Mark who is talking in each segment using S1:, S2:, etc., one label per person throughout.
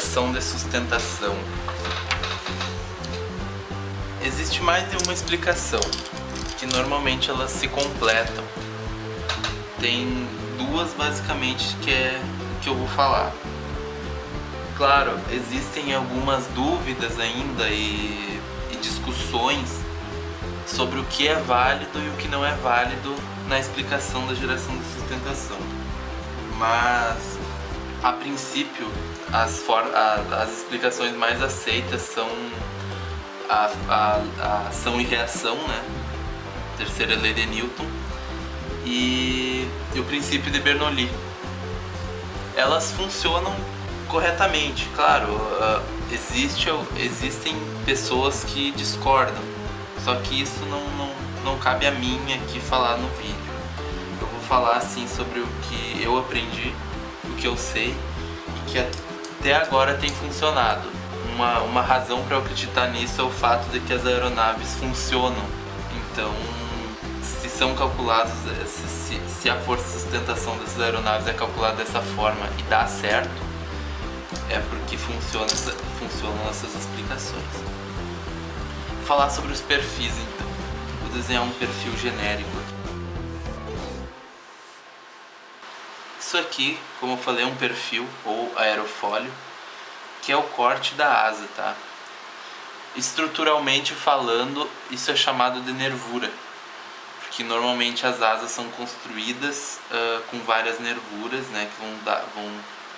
S1: geração de sustentação. Existe mais de uma explicação, que normalmente elas se completam. Tem duas basicamente que eu vou falar. Claro, existem algumas dúvidas ainda e discussões sobre o que é válido e o que não é válido na explicação da geração de sustentação. Mas, a princípio, as explicações mais aceitas são a ação e reação, né? Terceira lei de Newton, e o princípio de Bernoulli. Elas funcionam corretamente, claro. Existem pessoas que discordam, só que isso não cabe a mim aqui falar no vídeo. Eu vou falar assim sobre o que eu aprendi, o que eu sei e que até agora tem funcionado. Uma razão para eu acreditar nisso é o fato de que as aeronaves funcionam. Então, se são calculados, se a força de sustentação dessas aeronaves é calculada dessa forma e dá certo, é porque funcionam essas explicações. Vou falar sobre os perfis então. Vou desenhar um perfil genérico aqui. Isso aqui, como eu falei, é um perfil ou aerofólio, que é o corte da asa, tá? Estruturalmente falando, isso é chamado de nervura, porque normalmente as asas são construídas com várias nervuras, né, que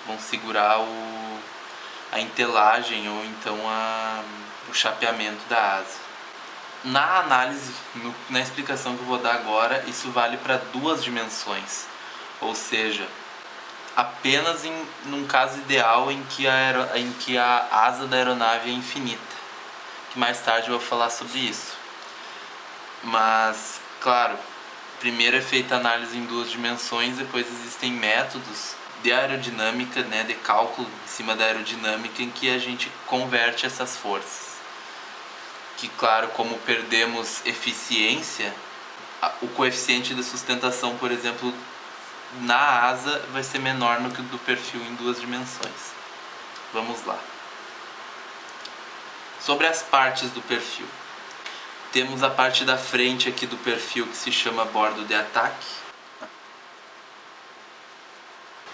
S1: vão segurar a entelagem ou então o chapeamento da asa. Na análise, na explicação que eu vou dar agora, isso vale para duas dimensões, ou seja, apenas num caso ideal em que a asa da aeronave é infinita, que mais tarde eu vou falar sobre isso. Mas, claro, primeiro é feita a análise em duas dimensões, depois existem métodos de aerodinâmica, né, de cálculo em cima da aerodinâmica, em que a gente converte essas forças. Que, claro, como perdemos eficiência, o coeficiente de sustentação, por exemplo, na asa vai ser menor do que o do perfil em duas dimensões. Vamos lá. Sobre as partes do perfil. Temos a parte da frente aqui do perfil que se chama bordo de ataque.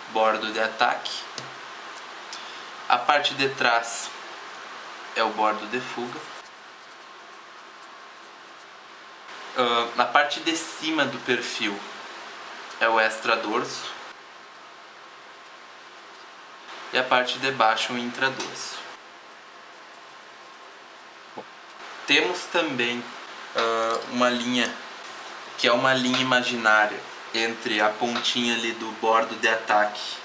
S1: Bordo de ataque. A parte de trás é o bordo de fuga. Na parte de cima do perfil é o extradorso. E a parte de baixo é o intradorso. Temos também uma linha, que é uma linha imaginária, entre a pontinha ali do bordo de ataque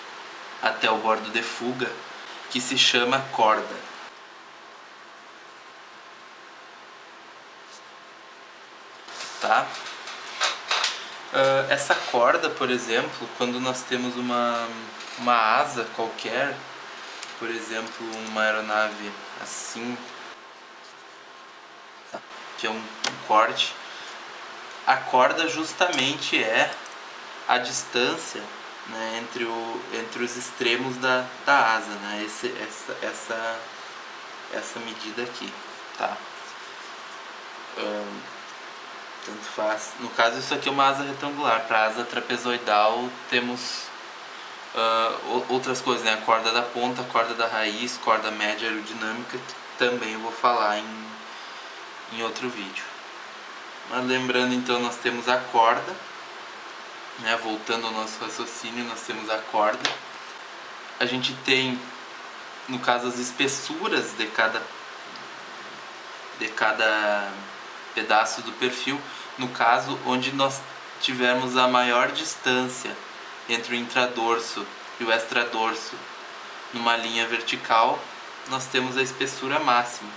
S1: até o bordo de fuga, que se chama corda. Tá? Essa corda, por exemplo, quando nós temos uma asa qualquer, por exemplo, uma aeronave assim, que é um corte, a corda justamente é a distância, né, entre os extremos da asa, né, essa medida aqui, tá? Tanto faz. No caso, isso aqui é uma asa retangular. Para asa trapezoidal temos outras coisas, né? A corda da ponta, a corda da raiz, corda média aerodinâmica, que também eu vou falar em outro vídeo. Mas lembrando, então, nós temos a corda, né? Voltando ao nosso raciocínio, nós temos a corda. A gente tem, no caso, as espessuras de cada pedaço do perfil, no caso onde nós tivermos a maior distância entre o intradorso e o extradorso numa linha vertical, nós temos a espessura máxima,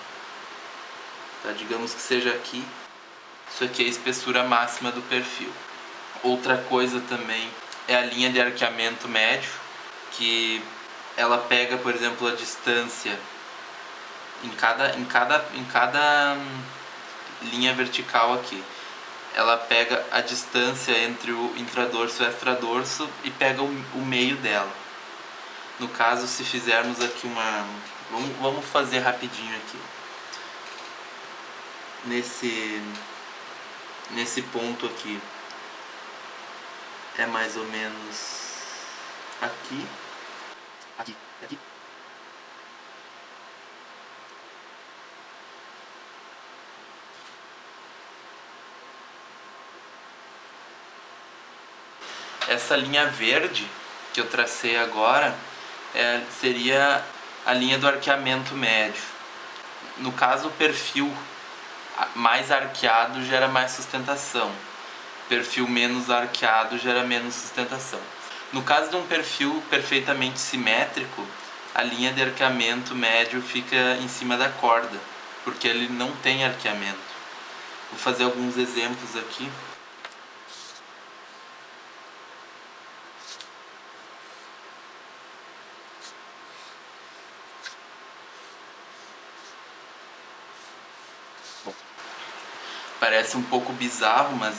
S1: tá? Digamos que seja aqui, isso aqui é a espessura máxima do perfil. Outra coisa também é a linha de arqueamento médio, que ela pega, por exemplo, a distância em cada linha vertical aqui. Ela pega a distância entre o intradorso e o extradorso e pega o meio dela. No caso, se fizermos aqui uma... Vamos fazer rapidinho aqui. Nesse ponto aqui é mais ou menos aqui. Aqui. Essa linha verde que eu tracei agora seria a linha do arqueamento médio. No caso, o perfil mais arqueado gera mais sustentação. Perfil menos arqueado gera menos sustentação. No caso de um perfil perfeitamente simétrico, a linha de arqueamento médio fica em cima da corda, porque ele não tem arqueamento. Vou fazer alguns exemplos aqui. Parece um pouco bizarro, mas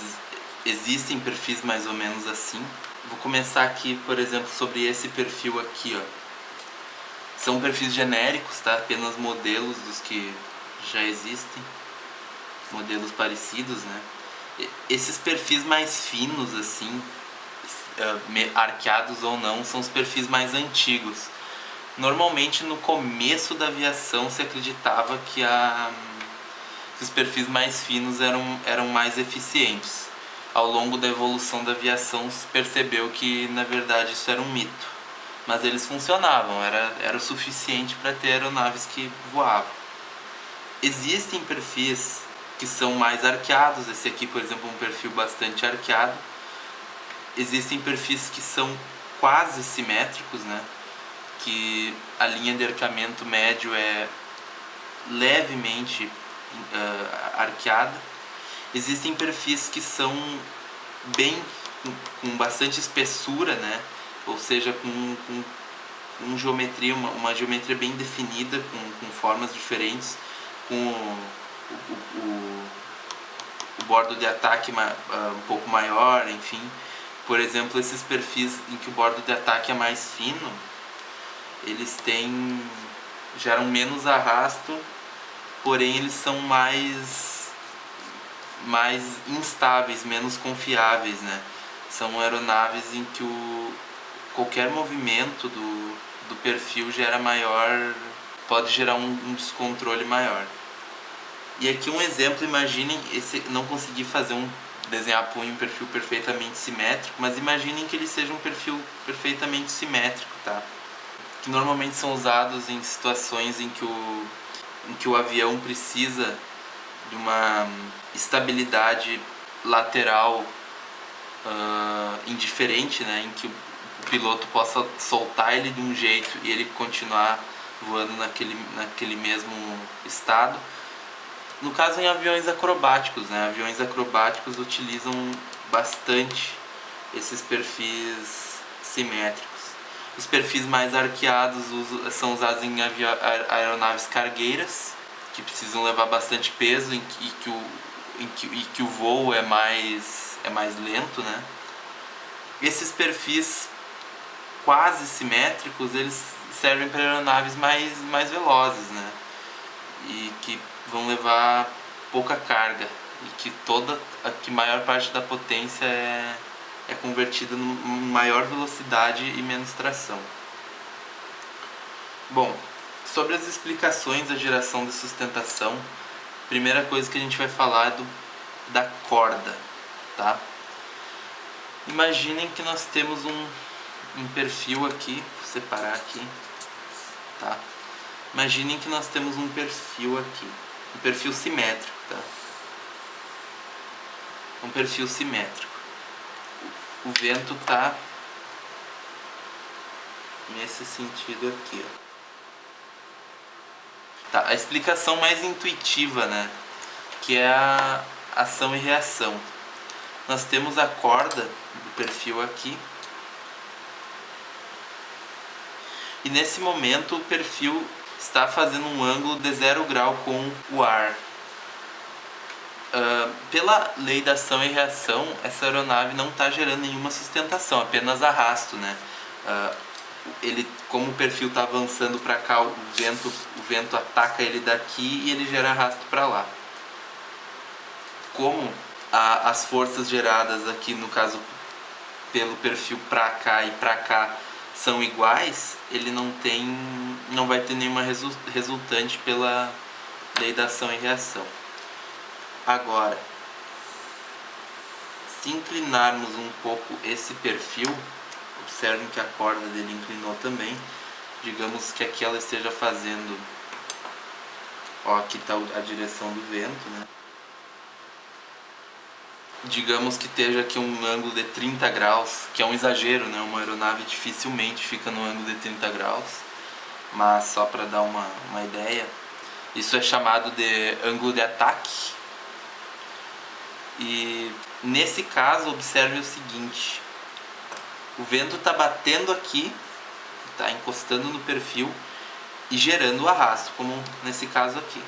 S1: existem perfis mais ou menos assim. Vou começar aqui, por exemplo, sobre esse perfil aqui, ó. São perfis genéricos, tá? Apenas modelos dos que já existem, modelos parecidos, né? Esses perfis mais finos, assim, arqueados ou não, são os perfis mais antigos. Normalmente, no começo da aviação, se acreditava que os perfis mais finos eram mais eficientes. Ao longo da evolução da aviação se percebeu que na verdade isso era um mito, mas eles funcionavam, era o suficiente para ter aeronaves que voavam. Existem perfis que são mais arqueados, esse aqui, por exemplo, é um perfil bastante arqueado. Existem perfis que são quase simétricos, né? Que a linha de arqueamento médio é levemente arqueada. Existem perfis que são com bastante espessura, né? Ou seja, com geometria, uma geometria bem definida, com formas diferentes, com o bordo de ataque um pouco maior, enfim. Por exemplo, esses perfis em que o bordo de ataque é mais fino, eles geram menos arrasto, porém eles são mais instáveis, menos confiáveis, né? São aeronaves em que qualquer movimento do perfil pode gerar um descontrole maior. E aqui um exemplo, imaginem, não consegui desenhar um perfil perfeitamente simétrico, mas imaginem que ele seja um perfil perfeitamente simétrico, tá? Que normalmente são usados em situações em que o avião precisa de uma estabilidade lateral indiferente, né, em que o piloto possa soltar ele de um jeito e ele continuar voando naquele mesmo estado. No caso, em aviões acrobáticos, né, aviões acrobáticos utilizam bastante esses perfis simétricos. Os perfis mais arqueados são usados em aeronaves cargueiras, que precisam levar bastante peso e que o voo é mais lento, né? Esses perfis quase simétricos, eles servem para aeronaves mais velozes, né? E que vão levar pouca carga e que maior parte da potência é convertida em maior velocidade e menos tração. Bom, sobre as explicações da geração de sustentação, primeira coisa que a gente vai falar é da corda, tá? Imaginem que nós temos um perfil aqui, vou separar aqui, tá? Imaginem que nós temos um perfil aqui, um perfil simétrico, tá? Um perfil simétrico. O vento tá nesse sentido aqui, ó. Tá, a explicação mais intuitiva, né, que é a ação e reação. Nós temos a corda do perfil aqui, e nesse momento o perfil está fazendo um ângulo de 0 grau com o ar. Pela lei da ação e reação, essa aeronave não está gerando nenhuma sustentação, apenas arrasto, né? como o perfil está avançando para cá, o vento ataca ele daqui e ele gera arrasto para lá. Como as forças geradas aqui, no caso pelo perfil para cá e para cá, são iguais, ele não vai ter nenhuma resultante pela lei da ação e reação. Agora, se inclinarmos um pouco esse perfil, observem que a corda dele inclinou também. Digamos que aqui ela esteja fazendo, aqui está a direção do vento, né? Digamos que esteja aqui um ângulo de 30 graus, que é um exagero, né? Uma aeronave dificilmente fica no ângulo de 30 graus, mas só para dar uma ideia, isso é chamado de ângulo de ataque. E nesse caso, observe o seguinte: o vento está batendo aqui, está encostando no perfil e gerando o arrasto, como nesse caso aqui.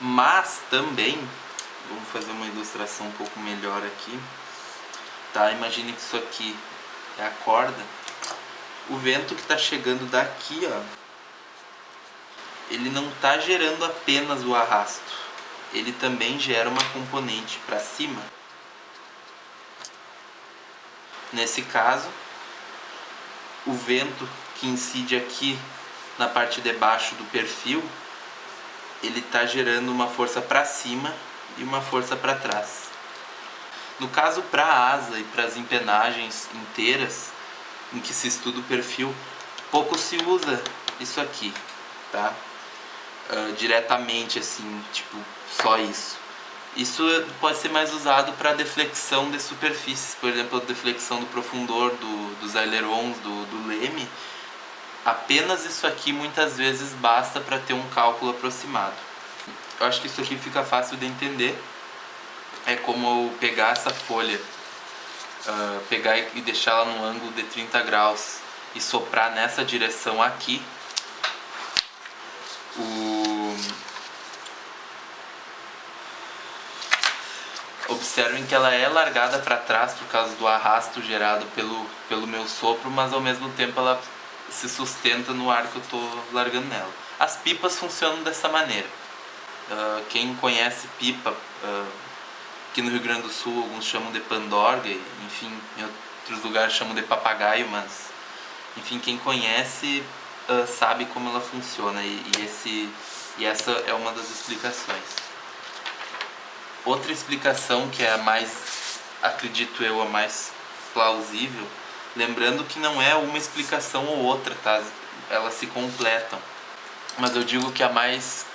S1: Mas também, vamos fazer uma ilustração um pouco melhor aqui, tá? Imagine que isso aqui é a corda. O vento que está chegando daqui, ele não está gerando apenas o arrasto, ele também gera uma componente para cima. Nesse caso, o vento que incide aqui na parte de baixo do perfil, ele está gerando uma força para cima e uma força para trás. No caso, para a asa e para as empenagens inteiras, em que se estuda o perfil, pouco se usa isso aqui, tá? Diretamente assim, tipo, só isso. Isso pode ser mais usado para deflexão de superfícies, por exemplo, a deflexão do profundor dos ailerons, do leme. Apenas isso aqui muitas vezes basta para ter um cálculo aproximado. Eu acho que isso aqui fica fácil de entender. É como eu pegar essa folha, pegar e deixá-la num ângulo de 30 graus e soprar nessa direção aqui. Observem que ela é largada para trás por causa do arrasto gerado pelo meu sopro, mas ao mesmo tempo ela se sustenta no ar que eu estou largando nela. As pipas funcionam dessa maneira. Quem conhece pipa, aqui no Rio Grande do Sul alguns chamam de pandorga, enfim, em outros lugares chamam de papagaio, mas enfim, quem conhece sabe como ela funciona, e essa é uma das explicações. Outra explicação, que é a mais, acredito eu, a mais plausível, lembrando que não é uma explicação ou outra, tá? Elas se completam. Mas eu digo que a mais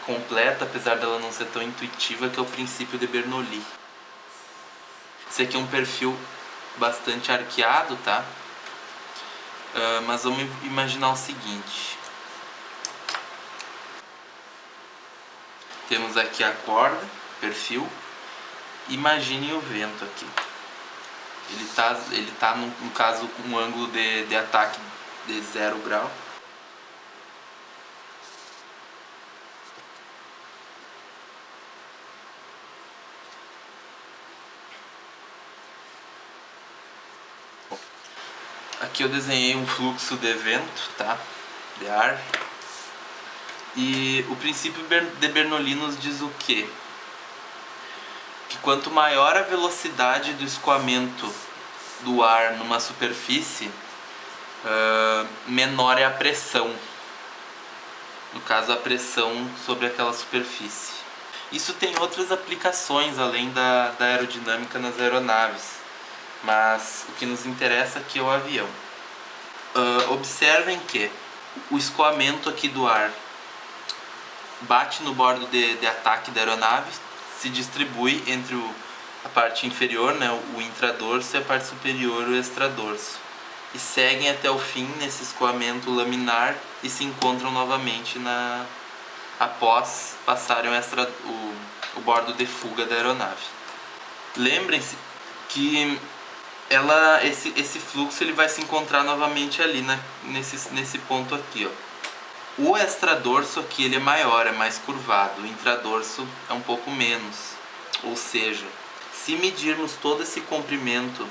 S1: completa, apesar dela não ser tão intuitiva, que é o princípio de Bernoulli. Esse aqui é um perfil bastante arqueado, tá? Mas vamos imaginar o seguinte. Temos aqui a corda, perfil. Imagine o vento aqui. Ele tá no caso com um ângulo de ataque de 0 grau. Aqui eu desenhei um fluxo de vento, tá? De ar. E o princípio de Bernoulli nos diz o quê? Que quanto maior a velocidade do escoamento do ar numa superfície, menor é a pressão. No caso, a pressão sobre aquela superfície. Isso tem outras aplicações além da aerodinâmica nas aeronaves, mas o que nos interessa aqui é o avião. Observem que o escoamento aqui do ar bate no bordo de ataque da aeronave, se distribui entre a parte inferior, né, o intradorso, e a parte superior, o extradorso, e seguem até o fim nesse escoamento laminar e se encontram novamente após passarem o bordo de fuga da aeronave. Lembrem-se que esse fluxo ele vai se encontrar novamente ali, né, nesse ponto aqui, ó. O extradorso aqui ele é maior, é mais curvado, o intradorso é um pouco menos. Ou seja, se medirmos todo esse comprimento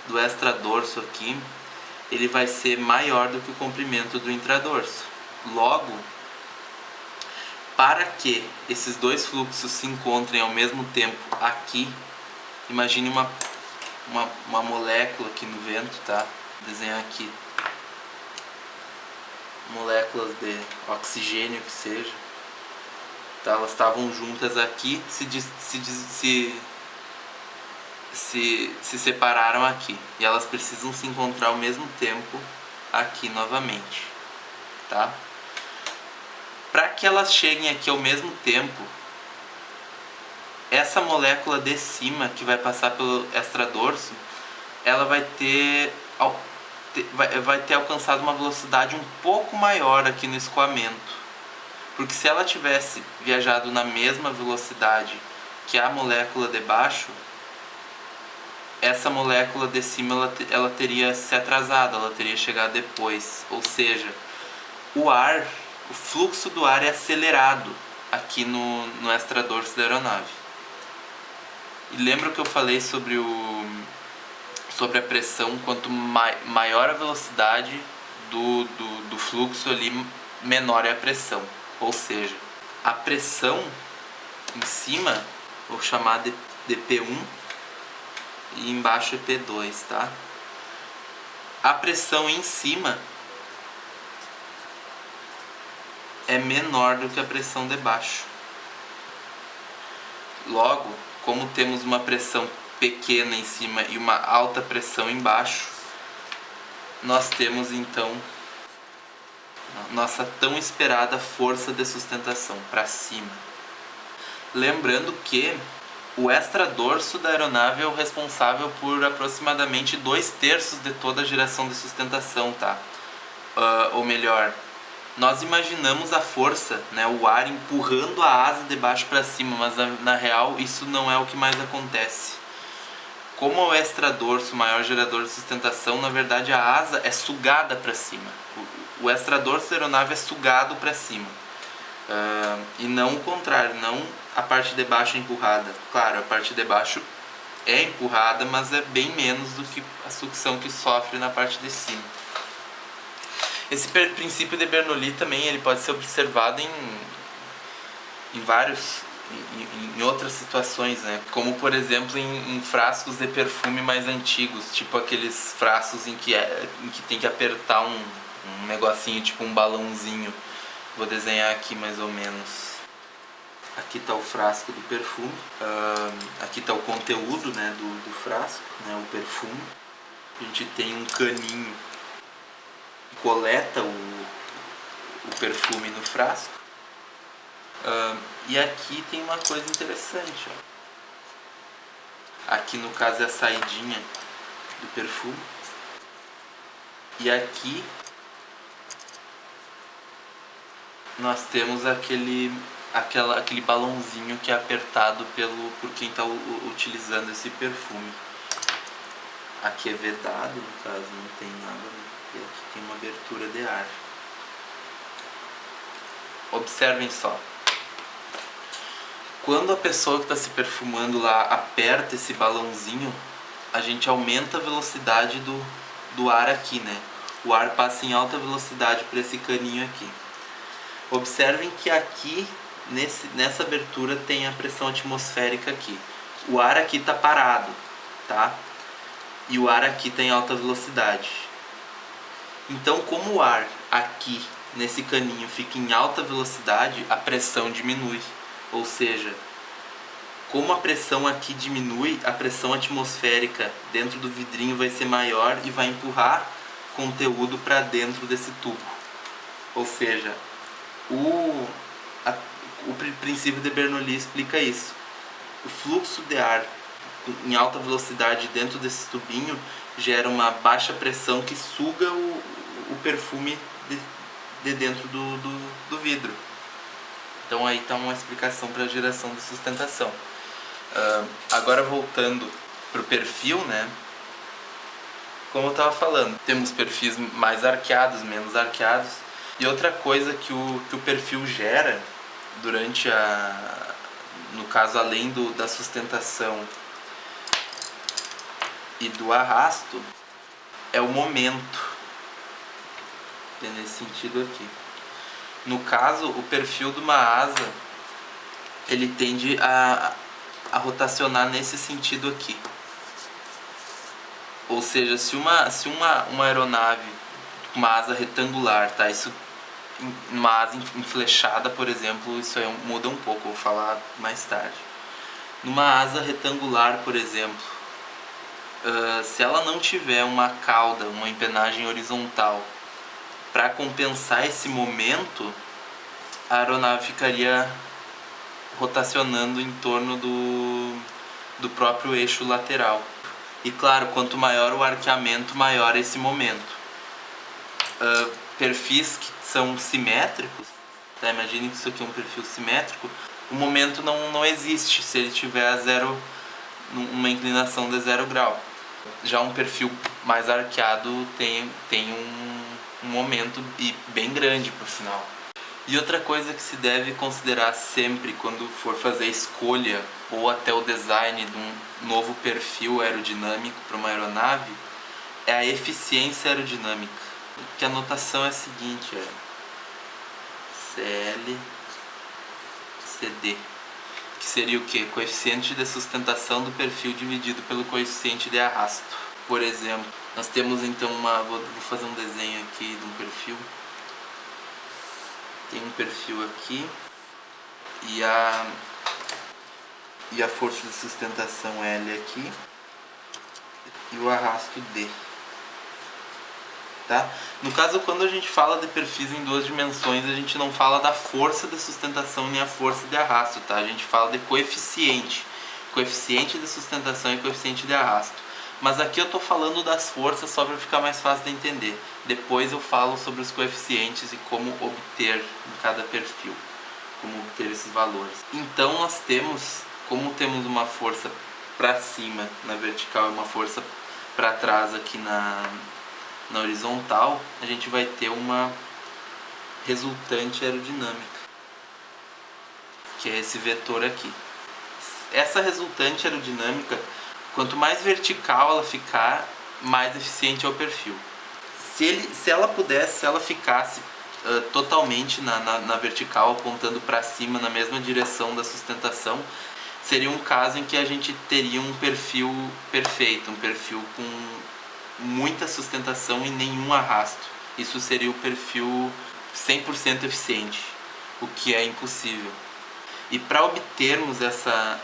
S1: do extradorso aqui, ele vai ser maior do que o comprimento do intradorso. Logo, para que esses dois fluxos se encontrem ao mesmo tempo aqui, imagine uma molécula aqui no vento, tá? Vou desenhar aqui moléculas de oxigênio que seja, tá? Elas estavam juntas aqui, se separaram aqui e elas precisam se encontrar ao mesmo tempo aqui novamente, tá? Para que elas cheguem aqui ao mesmo tempo, essa molécula de cima que vai passar pelo extradorso, ela vai ter alcançado uma velocidade um pouco maior aqui no escoamento, porque se ela tivesse viajado na mesma velocidade que a molécula de baixo, essa molécula de cima ela teria se atrasado, ela teria chegado depois, ou seja, o fluxo do ar é acelerado aqui no extradorso da aeronave. E lembra que eu falei sobre a pressão? Quanto maior a velocidade do fluxo ali, menor é a pressão. Ou seja, a pressão em cima, vou chamar de P1, e embaixo é P2, tá? A pressão em cima é menor do que a pressão de baixo. Logo, como temos uma pressão pequena em cima e uma alta pressão embaixo, nós temos então nossa tão esperada força de sustentação para cima. Lembrando que o extradorso da aeronave é o responsável por aproximadamente 2/3 de toda a geração de sustentação, tá? Ou melhor, nós imaginamos a força, né, o ar empurrando a asa de baixo para cima, mas na real isso não é o que mais acontece. Como é o extradorso o maior gerador de sustentação, na verdade a asa é sugada para cima. O extradorso da aeronave é sugado para cima. E não o contrário, não a parte de baixo é empurrada. Claro, a parte de baixo é empurrada, mas é bem menos do que a sucção que sofre na parte de cima. Esse princípio de Bernoulli também ele pode ser observado em outras situações, né? Como por exemplo em frascos de perfume mais antigos, tipo aqueles frascos em que tem que apertar um negocinho, tipo um balãozinho. Vou desenhar aqui mais ou menos. Aqui está o frasco do perfume, aqui está o conteúdo, né, do frasco, né, o perfume. A gente tem um caninho que coleta o perfume no frasco. E aqui tem uma coisa interessante, ó. Aqui no caso é a saidinha do perfume. E aqui nós temos aquele balãozinho que é apertado por quem está utilizando esse perfume. Aqui é vedado, no caso não tem nada, né? E aqui tem uma abertura de ar. Observem só. Quando a pessoa que está se perfumando lá aperta esse balãozinho, a gente aumenta a velocidade do ar aqui, né? O ar passa em alta velocidade por esse caninho aqui. Observem que aqui, nessa abertura, tem a pressão atmosférica aqui. O ar aqui está parado, tá? E o ar aqui está em alta velocidade. Então, como o ar aqui, nesse caninho, fica em alta velocidade, a pressão diminui. Ou seja, como a pressão aqui diminui, a pressão atmosférica dentro do vidrinho vai ser maior e vai empurrar conteúdo para dentro desse tubo. Ou seja, o princípio de Bernoulli explica isso. O fluxo de ar em alta velocidade dentro desse tubinho gera uma baixa pressão que suga o perfume de dentro do vidro. Então aí está uma explicação para a geração de sustentação. Agora voltando para o perfil, né? Como eu estava falando, temos perfis mais arqueados, menos arqueados. E outra coisa que o perfil gera durante no caso além da sustentação e do arrasto, é o momento. É nesse sentido aqui. No caso, o perfil de uma asa, ele tende a rotacionar nesse sentido aqui. Ou seja, se uma aeronave com uma asa retangular, tá? Isso, uma asa enflechada, por exemplo, isso aí muda um pouco, vou falar mais tarde. Numa asa retangular, por exemplo, se ela não tiver uma cauda, uma empenagem horizontal, para compensar esse momento, a aeronave ficaria rotacionando em torno do próprio eixo lateral. E claro, quanto maior o arqueamento, maior esse momento. Perfis que são simétricos, tá? Imagine que isso aqui é um perfil simétrico, o momento não existe se ele tiver uma inclinação de 0 grau. Já um perfil mais arqueado tem um momento bem grande, por sinal. E outra coisa que se deve considerar sempre quando for fazer a escolha ou até o design de um novo perfil aerodinâmico para uma aeronave é a eficiência aerodinâmica. Que a notação é a seguinte, CL CD, que seria o que? Coeficiente de sustentação do perfil dividido pelo coeficiente de arrasto. Por exemplo, nós temos então vou fazer um desenho aqui de um perfil. Tem um perfil aqui e a força de sustentação L aqui e o arrasto D. Tá? No caso, quando a gente fala de perfis em 2 dimensões, a gente não fala da força de sustentação nem a força de arrasto, tá? A gente fala de coeficiente de sustentação e coeficiente de arrasto. Mas aqui eu estou falando das forças só para ficar mais fácil de entender. Depois eu falo sobre os coeficientes e como obter em cada perfil, como obter esses valores. Então nós temos, como temos uma força para cima na vertical e uma força para trás aqui na horizontal, a gente vai ter uma resultante aerodinâmica, que é esse vetor aqui. Essa resultante aerodinâmica, quanto mais vertical ela ficar, mais eficiente é o perfil. Se ela ficasse totalmente na vertical, apontando para cima na mesma direção da sustentação, seria um caso em que a gente teria um perfil perfeito, um perfil com muita sustentação e nenhum arrasto. Isso seria o perfil 100% eficiente, o que é impossível. E para obtermos essa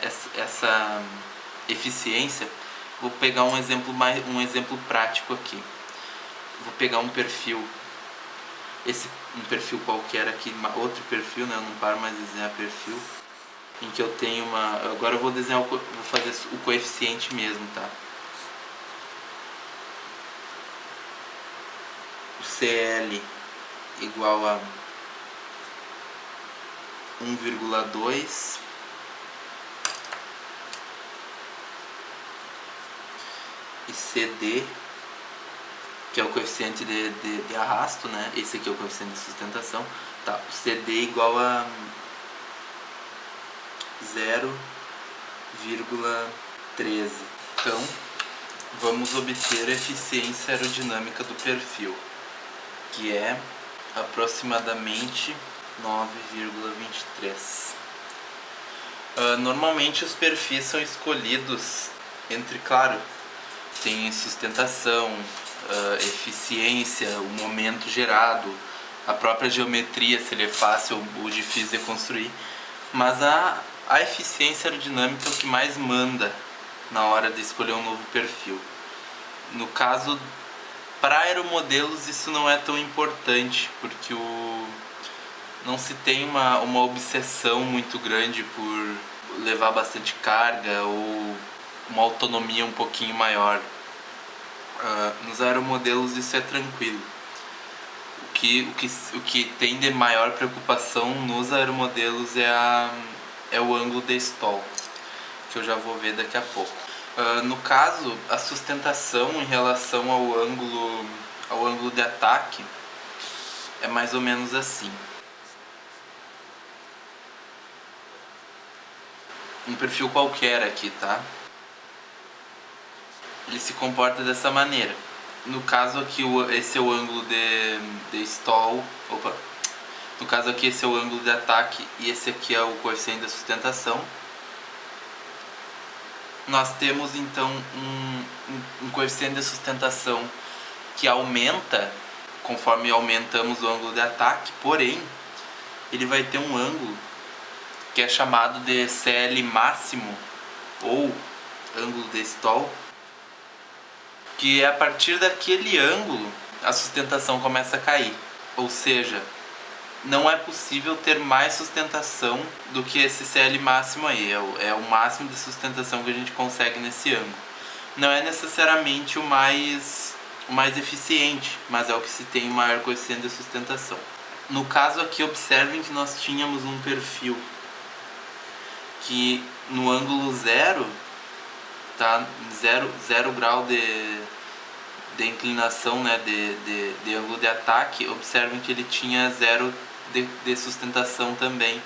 S1: eficiência, vou pegar um exemplo prático aqui. Vou pegar um perfil, um perfil qualquer aqui, outro perfil, né? Eu não paro mais de desenhar perfil, em que eu tenho agora eu vou desenhar, vou fazer o coeficiente mesmo, tá? O CL igual a 1,2 e CD, que é o coeficiente de arrasto, né? Esse aqui é o coeficiente de sustentação, tá? O CD igual a 0,13. Então, vamos obter a eficiência aerodinâmica do perfil, que é aproximadamente 9,23. Normalmente os perfis são escolhidos entre, claro, tem sustentação, eficiência, o momento gerado, a própria geometria, se ele é fácil ou difícil de construir, mas a eficiência aerodinâmica é o que mais manda na hora de escolher um novo perfil. No caso, para aeromodelos isso não é tão importante, porque não se tem uma obsessão muito grande por levar bastante carga ou uma autonomia um pouquinho maior. Nos aeromodelos isso é tranquilo. O que tem de maior preocupação nos aeromodelos é o ângulo de stall, que eu já vou ver daqui a pouco. No caso, a sustentação em relação ao ângulo de ataque é mais ou menos assim. Um perfil qualquer aqui, tá? Ele se comporta dessa maneira. No caso aqui, esse é o ângulo de stall. Opa! No caso aqui, esse é o ângulo de ataque e esse aqui é o coeficiente de sustentação. Nós temos então um coeficiente de sustentação que aumenta conforme aumentamos o ângulo de ataque, porém ele vai ter um ângulo que é chamado de CL máximo ou ângulo de stall, que a partir daquele ângulo a sustentação começa a cair, ou seja, não é possível ter mais sustentação do que esse CL máximo aí, é o máximo de sustentação que a gente consegue nesse ângulo. Não é necessariamente o mais eficiente, mas é o que se tem o maior coeficiente de sustentação. No caso aqui, observem que nós tínhamos um perfil que no ângulo zero, tá? Zero grau de inclinação, né? de ângulo de ataque. Observem que ele tinha zero de sustentação também.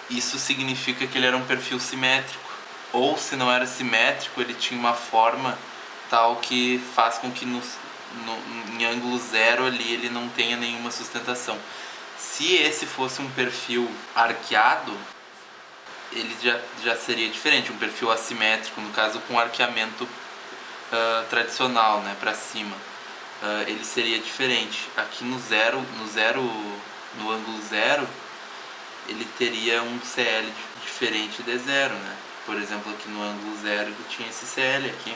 S1: Isso significa que ele era um perfil simétrico. Ou se não era simétrico, ele tinha uma forma tal que faz com que em ângulo zero ali ele não tenha nenhuma sustentação. Se esse fosse um perfil arqueado, ele já seria diferente, um perfil assimétrico, no caso com arqueamento tradicional, né, para cima. Ele seria diferente. Aqui no ângulo zero, ele teria um CL diferente de zero, né? Por exemplo, aqui no ângulo zero ele tinha esse CL aqui.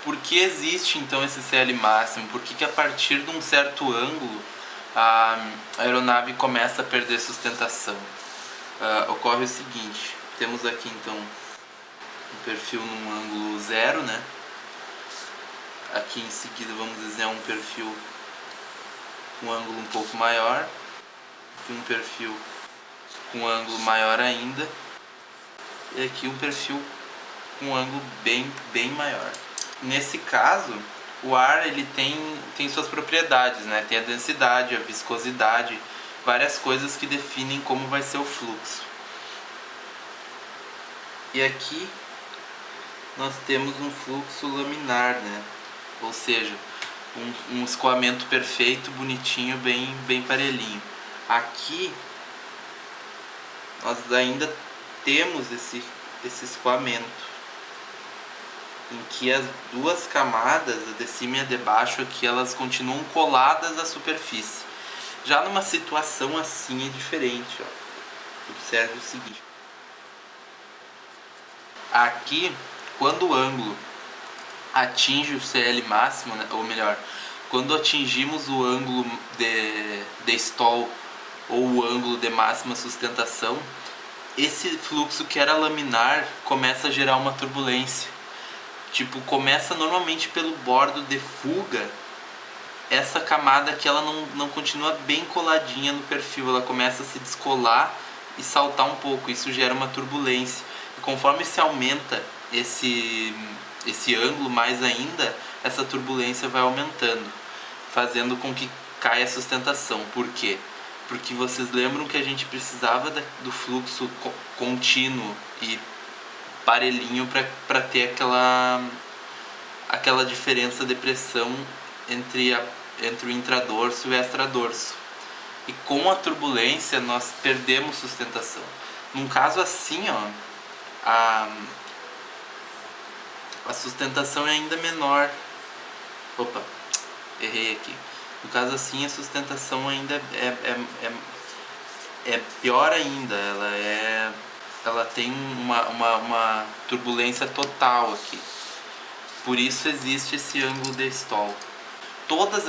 S1: Por que existe então esse CL máximo? Por que a partir de um certo ângulo a aeronave começa a perder sustentação? Ocorre o seguinte, temos aqui então um perfil num ângulo zero, né? Aqui em seguida vamos dizer um perfil com um ângulo um pouco maior, aqui um perfil com um ângulo maior ainda, e aqui um perfil com um ângulo bem maior. Nesse caso, o ar ele tem suas propriedades, né? Tem a densidade, a viscosidade, várias coisas que definem como vai ser o fluxo. E aqui nós temos um fluxo laminar, né? Ou seja, um escoamento perfeito, bonitinho, bem parelhinho. Aqui nós ainda temos esse escoamento, em que as duas camadas, a de cima e a de baixo, aqui elas continuam coladas à superfície. Já numa situação assim é diferente, ó. Observe o seguinte. Aqui, quando o ângulo atinge o CL máximo, né, ou melhor, quando atingimos o ângulo de stall ou o ângulo de máxima sustentação, esse fluxo que era laminar começa a gerar uma turbulência. Tipo, começa normalmente pelo bordo de fuga, essa camada que ela não continua bem coladinha no perfil, ela começa a se descolar e saltar um pouco, isso gera uma turbulência. E conforme se aumenta esse ângulo mais ainda, essa turbulência vai aumentando, fazendo com que caia a sustentação. Por quê? Porque vocês lembram que a gente precisava do fluxo contínuo e parelhinho para ter aquela diferença de pressão entre o intradorso e o extradorso. E com a turbulência nós perdemos sustentação. Num caso assim, ó, a sustentação é ainda menor. Opa, errei aqui. No caso assim, a sustentação ainda é pior ainda. Ela tem uma turbulência total aqui. Por isso existe esse ângulo de stall. Todas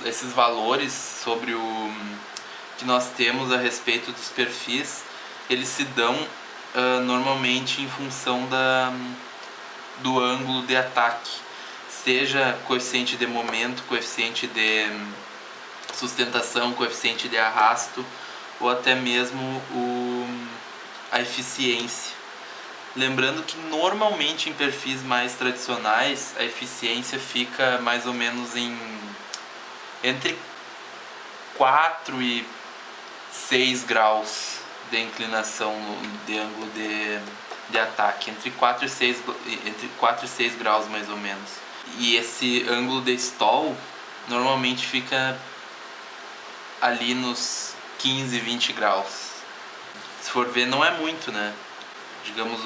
S1: esses valores sobre o que nós temos a respeito dos perfis, eles se dão normalmente em função do ângulo de ataque, seja coeficiente de momento, coeficiente de sustentação, coeficiente de arrasto, ou até mesmo a eficiência. Lembrando que normalmente em perfis mais tradicionais a eficiência fica mais ou menos entre 4 e 6 graus de inclinação de ângulo de ataque, entre 4 e 6 graus mais ou menos. E esse ângulo de stall normalmente fica ali nos 15, 20 graus. Se for ver, não é muito, né? Digamos,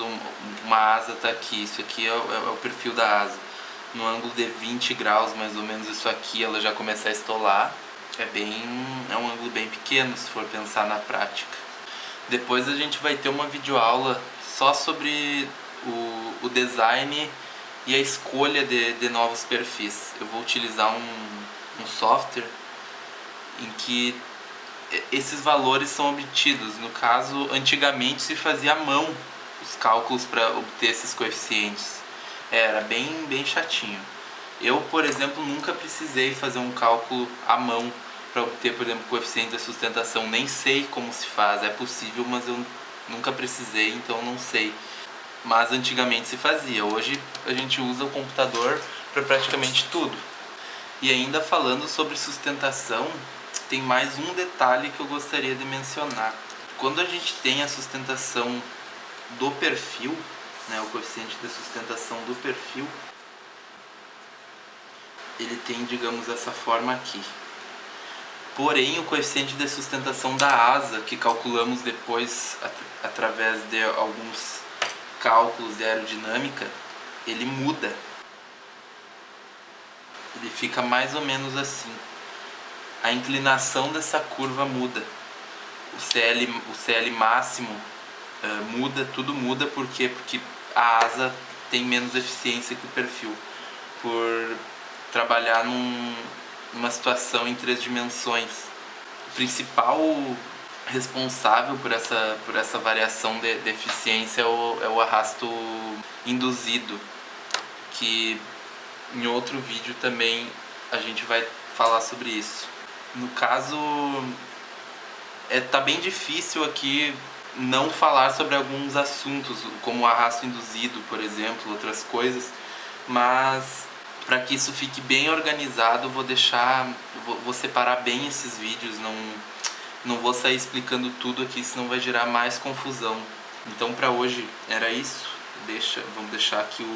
S1: uma asa tá aqui, isso aqui é o perfil da asa. No ângulo de 20 graus, mais ou menos, isso aqui, ela já começa a estolar. É um ângulo bem pequeno, se for pensar na prática. Depois a gente vai ter uma videoaula só sobre o design e a escolha de novos perfis. Eu vou utilizar um software em que esses valores são obtidos. No caso, antigamente se fazia à mão os cálculos para obter esses coeficientes. Era bem chatinho. Eu, por exemplo, nunca precisei fazer um cálculo à mão para obter, por exemplo, o coeficiente da sustentação. Nem sei como se faz. É possível, mas eu nunca precisei, então não sei. Mas antigamente se fazia. Hoje a gente usa o computador para praticamente tudo. E ainda falando sobre sustentação, tem mais um detalhe que eu gostaria de mencionar. Quando a gente tem a sustentação do perfil, né, o coeficiente de sustentação do perfil, ele tem, digamos, essa forma aqui. Porém, o coeficiente de sustentação da asa, que calculamos depois através de alguns cálculos de aerodinâmica, ele muda. Ele fica mais ou menos assim. A inclinação dessa curva muda. O CL máximo muda, tudo muda. Por quê? Porque a asa tem menos eficiência que o perfil. Por trabalhar numa situação em 3 dimensões. O principal responsável por essa variação de eficiência é o arrasto induzido, que em outro vídeo também a gente vai falar sobre isso. No caso, tá bem difícil aqui não falar sobre alguns assuntos, como o arrasto induzido, por exemplo, outras coisas, mas para que isso fique bem organizado, vou separar bem esses vídeos, não vou sair explicando tudo aqui, senão vai gerar mais confusão. Então para hoje era isso. Vamos deixar aqui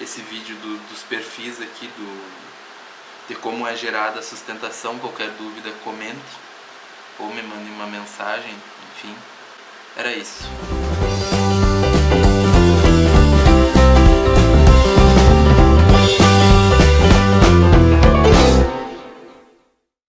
S1: esse vídeo dos perfis aqui, de como é gerada a sustentação. Qualquer dúvida, comente ou me mande uma mensagem, enfim, era isso.